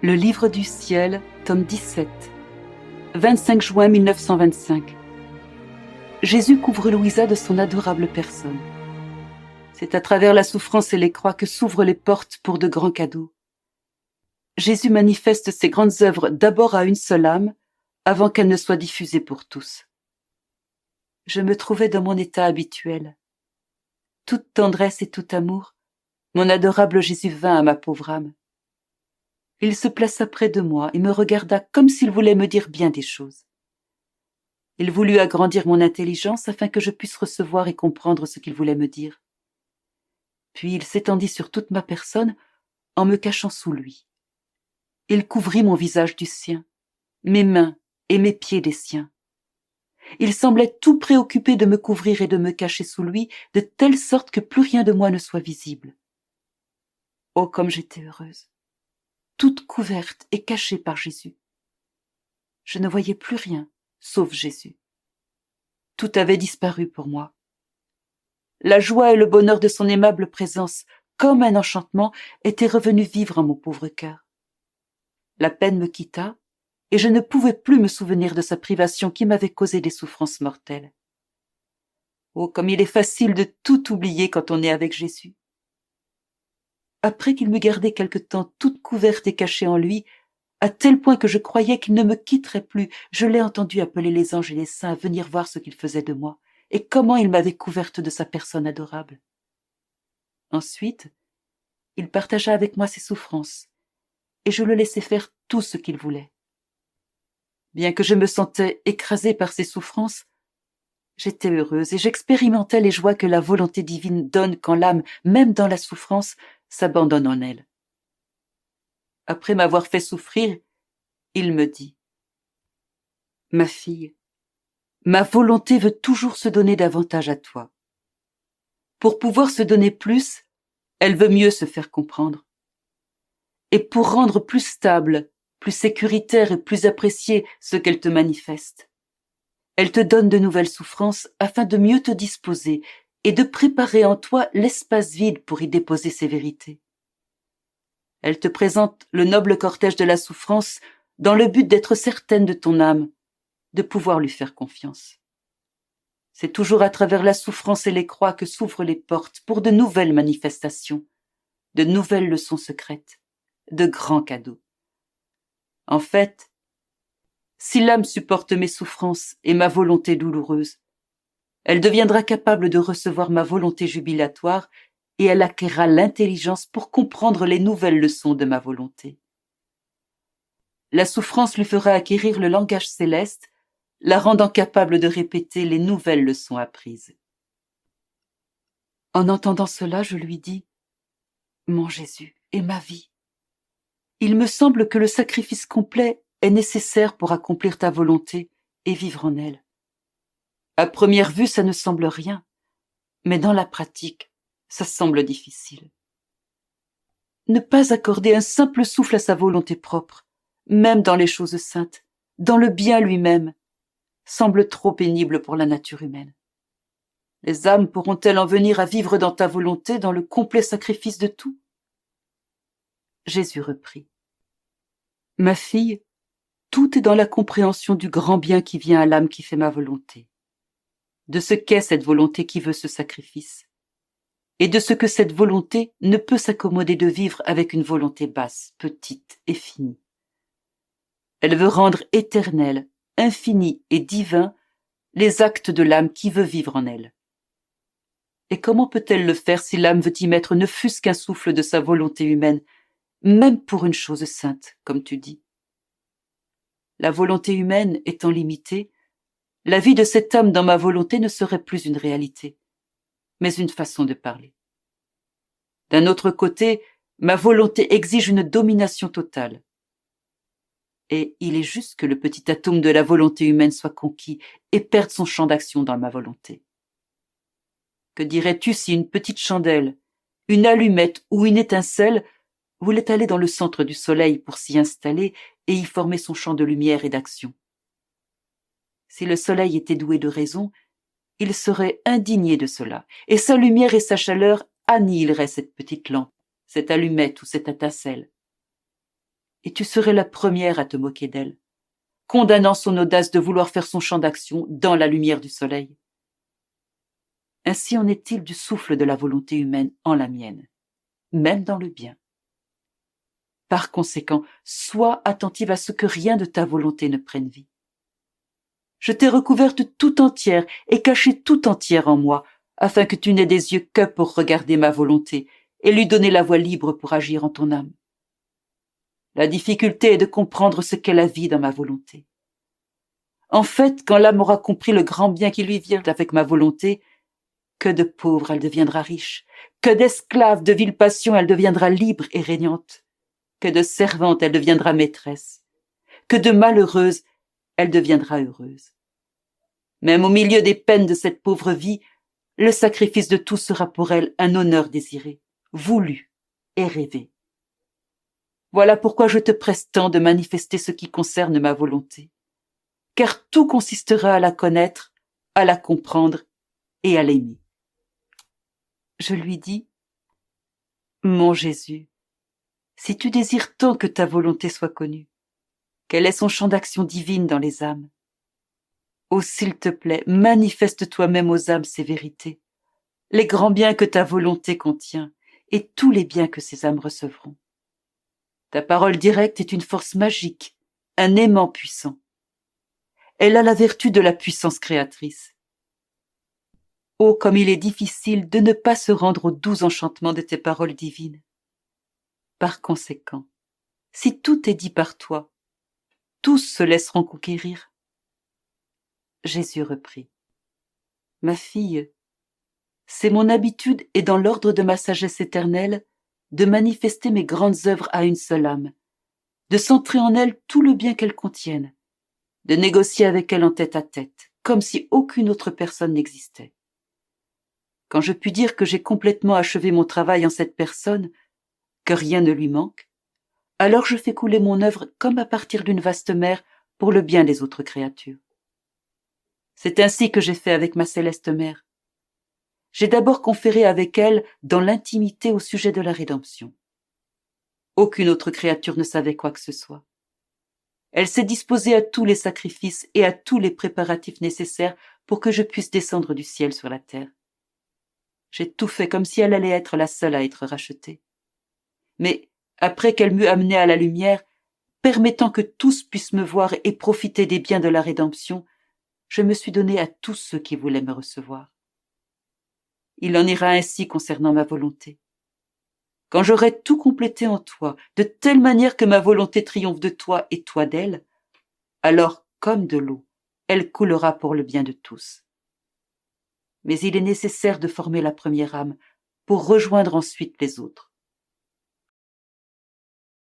Le livre du ciel, tome 17, 25 juin 1925. Jésus couvre Louisa de son adorable personne. C'est à travers la souffrance et les croix que s'ouvrent les portes pour de grands cadeaux. Jésus manifeste ses grandes œuvres d'abord à une seule âme, avant qu'elles ne soient diffusées pour tous. Je me trouvais dans mon état habituel. Toute tendresse et tout amour, mon adorable Jésus vint à ma pauvre âme. Il se plaça près de moi et me regarda comme s'il voulait me dire bien des choses. Il voulut agrandir mon intelligence afin que je puisse recevoir et comprendre ce qu'il voulait me dire. Puis il s'étendit sur toute ma personne en me cachant sous lui. Il couvrit mon visage du sien, mes mains et mes pieds des siens. Il semblait tout préoccupé de me couvrir et de me cacher sous lui, de telle sorte que plus rien de moi ne soit visible. Oh, comme j'étais heureuse! Toute couverte et cachée par Jésus. Je ne voyais plus rien, sauf Jésus. Tout avait disparu pour moi. La joie et le bonheur de son aimable présence, comme un enchantement, étaient revenus vivre en mon pauvre cœur. La peine me quitta, et je ne pouvais plus me souvenir de sa privation qui m'avait causé des souffrances mortelles. Oh, comme il est facile de tout oublier quand on est avec Jésus. Après qu'il m'eut gardé quelque temps toute couverte et cachée en lui, à tel point que je croyais qu'il ne me quitterait plus, je l'ai entendu appeler les anges et les saints à venir voir ce qu'il faisait de moi, et comment il m'avait couverte de sa personne adorable. Ensuite, il partagea avec moi ses souffrances, et je le laissai faire tout ce qu'il voulait. Bien que je me sentais écrasée par ses souffrances, j'étais heureuse et j'expérimentais les joies que la volonté divine donne quand l'âme, même dans la souffrance, s'abandonne en elle. Après m'avoir fait souffrir, il me dit : « Ma fille, ma volonté veut toujours se donner davantage à toi. Pour pouvoir se donner plus, elle veut mieux se faire comprendre. Et pour rendre plus stable, plus sécuritaire et plus apprécié ce qu'elle te manifeste, elle te donne de nouvelles souffrances afin de mieux te disposer et de préparer en toi l'espace vide pour y déposer ses vérités. Elle te présente le noble cortège de la souffrance dans le but d'être certaine de ton âme, de pouvoir lui faire confiance. C'est toujours à travers la souffrance et les croix que s'ouvrent les portes pour de nouvelles manifestations, de nouvelles leçons secrètes, de grands cadeaux. En fait, si l'âme supporte mes souffrances et ma volonté douloureuse, elle deviendra capable de recevoir ma volonté jubilatoire et elle acquérera l'intelligence pour comprendre les nouvelles leçons de ma volonté. La souffrance lui fera acquérir le langage céleste, la rendant capable de répéter les nouvelles leçons apprises. En entendant cela, je lui dis : « Mon Jésus est ma vie. Il me semble que le sacrifice complet est nécessaire pour accomplir ta volonté et vivre en elle. À première vue, ça ne semble rien, mais dans la pratique, ça semble difficile. Ne pas accorder un simple souffle à sa volonté propre, même dans les choses saintes, dans le bien lui-même, semble trop pénible pour la nature humaine. Les âmes pourront-elles en venir à vivre dans ta volonté, dans le complet sacrifice de tout ? » Jésus reprit : « Ma fille, tout est dans la compréhension du grand bien qui vient à l'âme qui fait ma volonté, de ce qu'est cette volonté qui veut ce sacrifice, et de ce que cette volonté ne peut s'accommoder de vivre avec une volonté basse, petite et finie. Elle veut rendre éternel, infini et divin les actes de l'âme qui veut vivre en elle. Et comment peut-elle le faire si l'âme veut y mettre ne fût-ce qu'un souffle de sa volonté humaine, même pour une chose sainte, comme tu dis ? La volonté humaine étant limitée, la vie de cette âme dans ma volonté ne serait plus une réalité, mais une façon de parler. D'un autre côté, ma volonté exige une domination totale. Et il est juste que le petit atome de la volonté humaine soit conquis et perde son champ d'action dans ma volonté. Que dirais-tu si une petite chandelle, une allumette ou une étincelle voulait aller dans le centre du soleil pour s'y installer et y former son champ de lumière et d'action ? Si le soleil était doué de raison, il serait indigné de cela, et sa lumière et sa chaleur annihileraient cette petite lampe, cette allumette ou cette étincelle. et tu serais la première à te moquer d'elle, condamnant son audace de vouloir faire son champ d'action dans la lumière du soleil. Ainsi en est-il du souffle de la volonté humaine en la mienne, même dans le bien. Par conséquent, sois attentive à ce que rien de ta volonté ne prenne vie. Je t'ai recouverte tout entière et cachée tout entière en moi, afin que tu n'aies des yeux que pour regarder ma volonté et lui donner la voie libre pour agir en ton âme. La difficulté est de comprendre ce qu'est la vie dans ma volonté. En fait, quand l'âme aura compris le grand bien qui lui vient avec ma volonté, que de pauvre elle deviendra riche, que d'esclave de vile passion elle deviendra libre et régnante, que de servante elle deviendra maîtresse, que de malheureuse elle deviendra heureuse. Même au milieu des peines de cette pauvre vie, le sacrifice de tout sera pour elle un honneur désiré, voulu et rêvé. Voilà pourquoi je te presse tant de manifester ce qui concerne ma volonté, car tout consistera à la connaître, à la comprendre et à l'aimer. Je lui dis, mon Jésus, si tu désires tant que ta volonté soit connue, quel est son champ d'action divine dans les âmes? Oh, s'il te plaît, manifeste toi-même aux âmes ces vérités, les grands biens que ta volonté contient et tous les biens que ces âmes recevront. Ta parole directe est une force magique, un aimant puissant. Elle a la vertu de la puissance créatrice. Oh, comme il est difficile de ne pas se rendre aux doux enchantements de tes paroles divines. Par conséquent, si tout est dit par toi, tous se laisseront conquérir. Jésus reprit. Ma fille, c'est mon habitude et dans l'ordre de ma sagesse éternelle de manifester mes grandes œuvres à une seule âme, de centrer en elle tout le bien qu'elles contiennent, de négocier avec elle en tête à tête, comme si aucune autre personne n'existait. Quand je puis dire que j'ai complètement achevé mon travail en cette personne, que rien ne lui manque, alors je fais couler mon œuvre comme à partir d'une vaste mer pour le bien des autres créatures. C'est ainsi que j'ai fait avec ma céleste mère. J'ai d'abord conféré avec elle dans l'intimité au sujet de la rédemption. Aucune autre créature ne savait quoi que ce soit. Elle s'est disposée à tous les sacrifices et à tous les préparatifs nécessaires pour que je puisse descendre du ciel sur la terre. J'ai tout fait comme si elle allait être la seule à être rachetée. Mais, après qu'elle m'eut amené à la lumière, permettant que tous puissent me voir et profiter des biens de la rédemption, je me suis donné à tous ceux qui voulaient me recevoir. Il en ira ainsi concernant ma volonté. Quand j'aurai tout complété en toi, de telle manière que ma volonté triomphe de toi et toi d'elle, alors, comme de l'eau, elle coulera pour le bien de tous. Mais il est nécessaire de former la première âme pour rejoindre ensuite les autres.